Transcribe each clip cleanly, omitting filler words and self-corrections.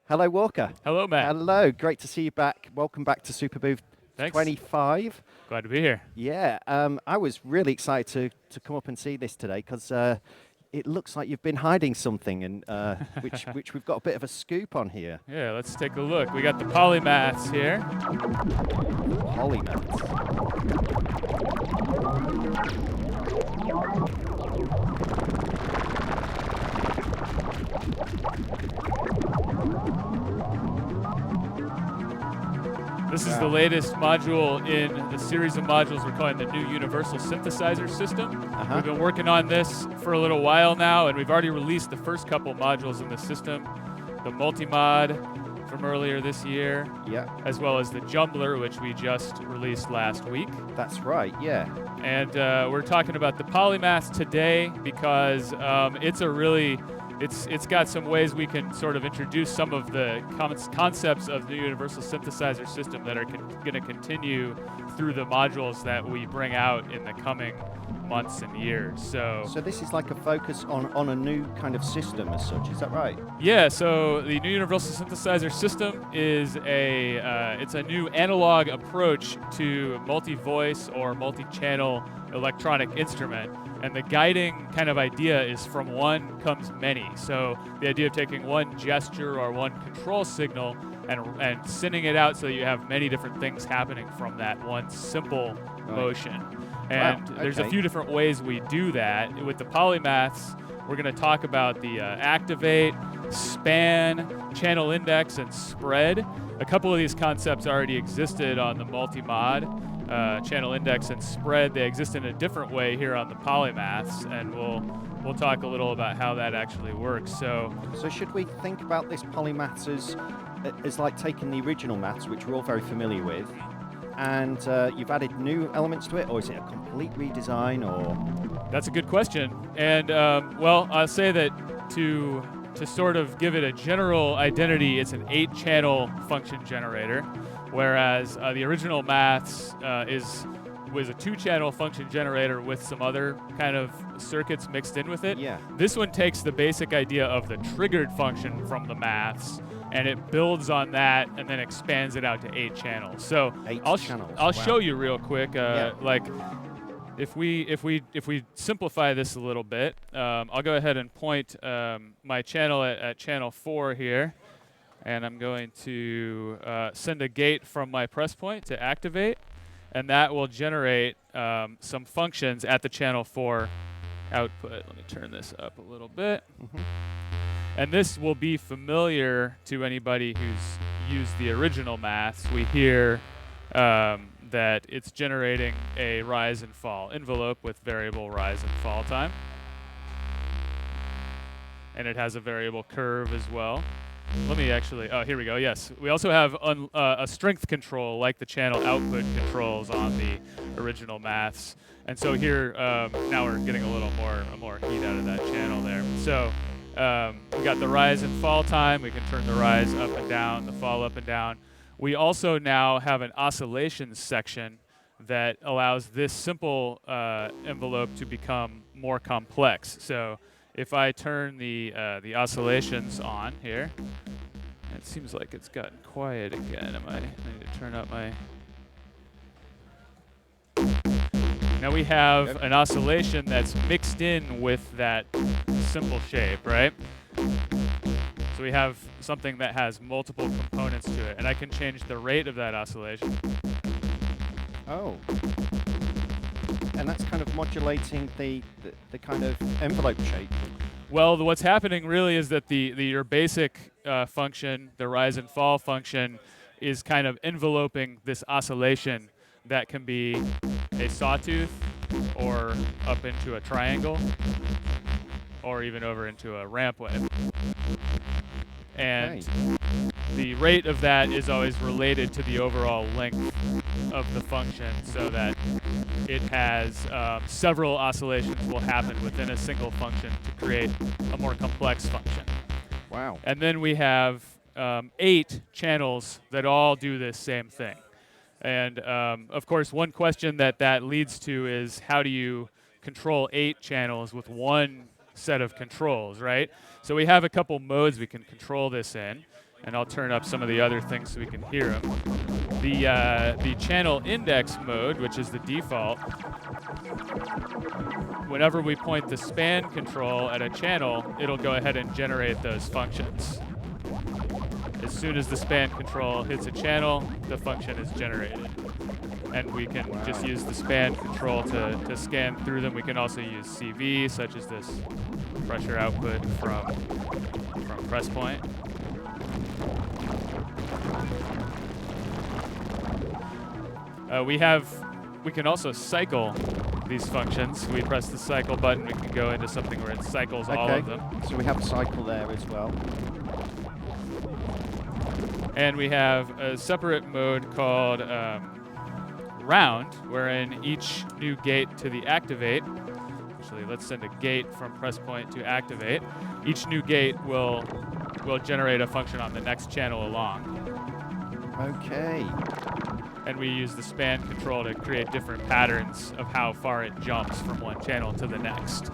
Hello, Walker. Hello, Matt. Hello, great to see you back. Welcome back to Superbooth Thanks. 25. Glad to be here. Yeah, I was really excited to come up and see this today because it looks like you've been hiding something, and which we've got a bit of a scoop on here. Yeah, let's take a look. We got the Polymaths here. Polymats. This is the latest module in the series of modules we're calling the new Universal Synthesizer System. We've been working on this for a little while now, and we've already released the first couple modules in the system. The multi-mod from earlier this year, as well as the Jumbler, which we just released last week. That's right, yeah. And we're talking about the Polymaths today because it's got some ways we can sort of introduce some of the concepts of the Universal Synthesizer System that are going to continue through the modules that we bring out in the coming months and years. So this is like a focus on a new kind of system as such, is that right? Yeah, so the new Universal Synthesizer System is it's a new analog approach to multi-voice or multi-channel electronic instrument. And the guiding kind of idea is from one comes many. So the idea of taking one gesture or one control signal and sending it out so that you have many different things happening from that one simple motion. And there's a few different ways we do that. With the Polymaths, we're going to talk about the activate, span, channel index, and spread. A couple of these concepts already existed on the multi-mod. Channel index and spread, they exist in a different way here on the Polymaths, and we'll talk a little about how that actually works. So should we think about this Polymaths as like taking the original maths, which we're all very familiar with, and you've added new elements to it, or is it a complete redesign? Or that's a good question. And well, I'll say that to sort of give it a general identity, it's an 8-channel function generator, whereas the original Maths was a 2-channel function generator with some other kind of circuits mixed in with it. Yeah. This one takes the basic idea of the triggered function from the Maths, and it builds on that and then expands it out to 8 channels. So I'll show you real quick. Like if we simplify this a little bit, I'll go ahead and point my channel at channel 4 here, and I'm going to send a gate from my press point to activate, and that will generate some functions at the channel 4 output. Let me turn this up a little bit. And this will be familiar to anybody who's used the original Maths. We hear that it's generating a rise and fall envelope with variable rise and fall time. And it has a variable curve as well. Let me actually, oh, here we go, yes. We also have a strength control like the channel output controls on the original Maths. And so here, now we're getting a little more heat out of that channel there. So we got the rise and fall time. We can turn the rise up and down, the fall up and down. We also now have an oscillation section that allows this simple envelope to become more complex. So if I turn the oscillations on here, it seems like it's gotten quiet again. I need to turn up my... Now we have an oscillation that's mixed in with that simple shape, right? So we have something that has multiple components to it, and I can change the rate of that oscillation. Oh. And that's kind of modulating the kind of envelope shape. Well, what's happening really is that your basic function, the rise and fall function, is kind of enveloping this oscillation that can be a sawtooth or up into a triangle or even over into a ramp wave. And the rate of that is always related to the overall length of the function, so that it has several oscillations will happen within a single function to create a more complex function. Wow. And then we have 8 channels that all do this same thing. And of course, one question that leads to is, how do you control 8 channels with one set of controls, right? So we have a couple modes we can control this in. And I'll turn up some of the other things so we can hear them. The channel index mode, which is the default, whenever we point the span control at a channel, it'll go ahead and generate those functions. As soon as the span control hits a channel, the function is generated. And we can just use the span control to scan through them. We can also use CV, such as this pressure output from press point. We can also cycle these functions. We press the cycle button, we can go into something where it cycles all of them. So we have a cycle there as well. And we have a separate mode called round, wherein each new gate to the activate, actually let's send a gate from press point to activate. Each new gate will generate a function on the next channel along. Okay. And we use the span control to create different patterns of how far it jumps from one channel to the next.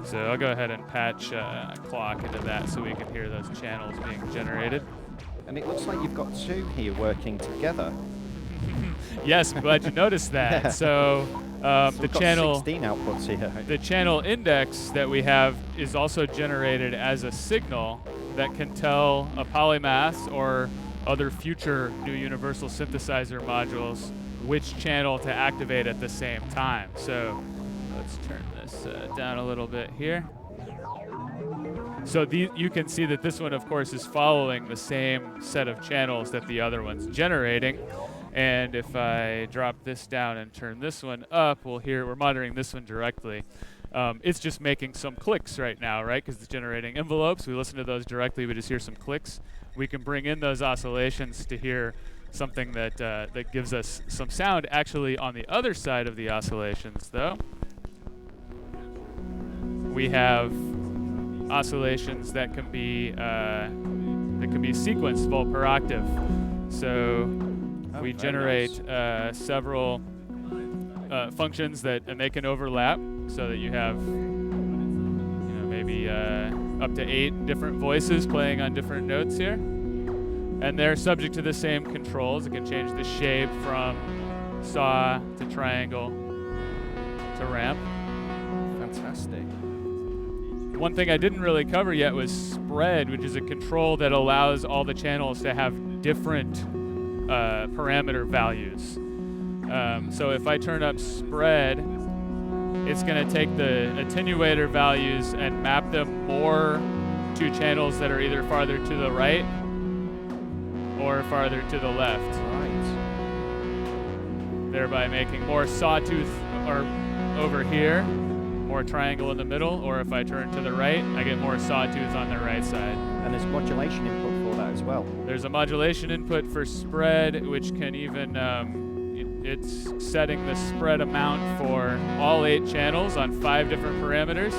So I'll go ahead and patch a clock into that so we can hear those channels being generated. And it looks like you've got two here working together. Yes, I'm glad you noticed that. So the channel 16 outputs here. The channel index that we have is also generated as a signal that can tell a Polymaths or other future new universal synthesizer modules which channel to activate at the same time. So let's turn this down a little bit here. So you can see that this one, of course, is following the same set of channels that the other one's generating. And if I drop this down and turn this one up, we're monitoring this one directly. It's just making some clicks right now, right? Because it's generating envelopes. We listen to those directly. We just hear some clicks. We can bring in those oscillations to hear something that gives us some sound. Actually, on the other side of the oscillations, though, we have oscillations that can be sequenced volt per octave. So we generate several functions and they can overlap, so that you have maybe up to 8 different voices playing on different notes here. And they're subject to the same controls. It can change the shape from saw to triangle to ramp. Fantastic. One thing I didn't really cover yet was spread, which is a control that allows all the channels to have different parameter values. So if I turn up spread, it's going to take the attenuator values and map them more to channels that are either farther to the right or farther to the left. Right. Thereby making more sawtooth or over here, more triangle in the middle, or if I turn to the right, I get more sawtooth on the right side. And there's modulation input for that as well. There's a modulation input for spread, which can even, it's setting the spread amount for all 8 channels on 5 different parameters.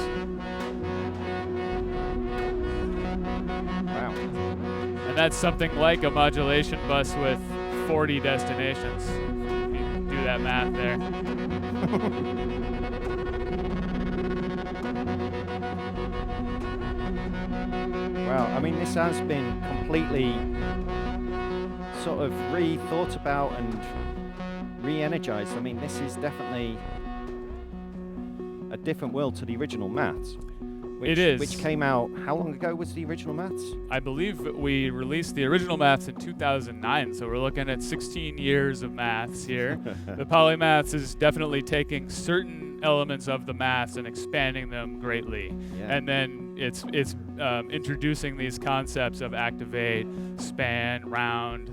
Wow. And that's something like a modulation bus with 40 destinations. If you do that math there. Wow, I mean, this has been completely sort of re-thought about and re-energized. I mean, this is definitely a different world to the original Maths. It is. Which came out, how long ago was the original Maths? I believe we released the original Maths in 2009, so we're looking at 16 years of Maths here. The Polymaths is definitely taking certain elements of the Maths and expanding them greatly. Yeah. And then it's introducing these concepts of activate, span, round,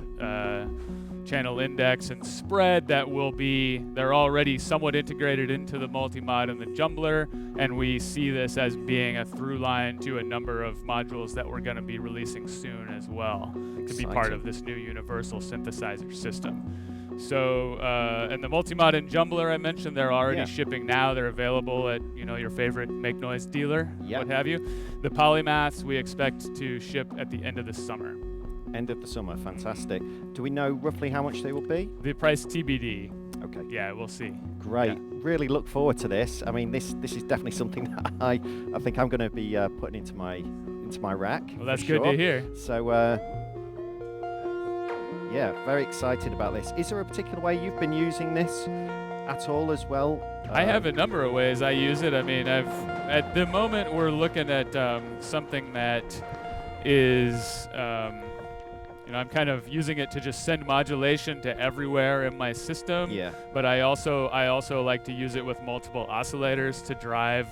channel index, and spread they're already somewhat integrated into the multi-mod and the jumbler, and we see this as being a through line to a number of modules that we're going to be releasing soon as well. Exciting. To be part of this new universal synthesizer system. So, and the multi-mod and jumbler I mentioned, they're already shipping now. They're available at your favorite Make Noise dealer, what have you. The Polymaths we expect to ship at the end of the summer. End of the summer, fantastic. Do we know roughly how much they will be? The price TBD. Okay. Yeah, we'll see. Great. Yeah. Really look forward to this. I mean, this is definitely something that I think I'm going to be putting into my rack. Well, that's for good sure. to hear. So Yeah, very excited about this. Is there a particular way you've been using this at all as well? I have a number of ways I use it. I mean, at the moment we're looking at something that is, I'm kind of using it to just send modulation to everywhere in my system. Yeah. But I also like to use it with multiple oscillators to drive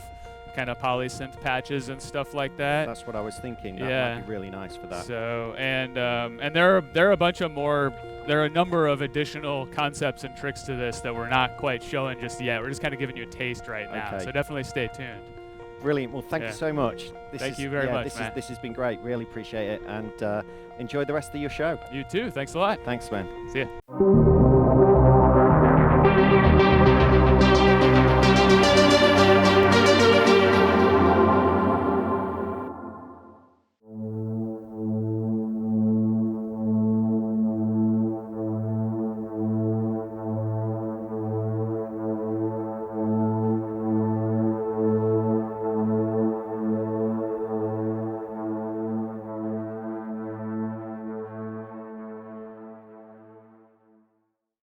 kind of polysynth patches and stuff like that. That's what I was thinking. That Yeah. might be really nice for that. So and there are a bunch of more. There are a number of additional concepts and tricks to this that we're not quite showing just yet. We're just kind of giving you a taste right now. Okay. So definitely stay tuned. Brilliant. Well, thank Yeah. you so much. Thank you very much, This Matt. this has been great. Really appreciate it, and enjoy the rest of your show. You too. Thanks a lot. Thanks, man. See ya.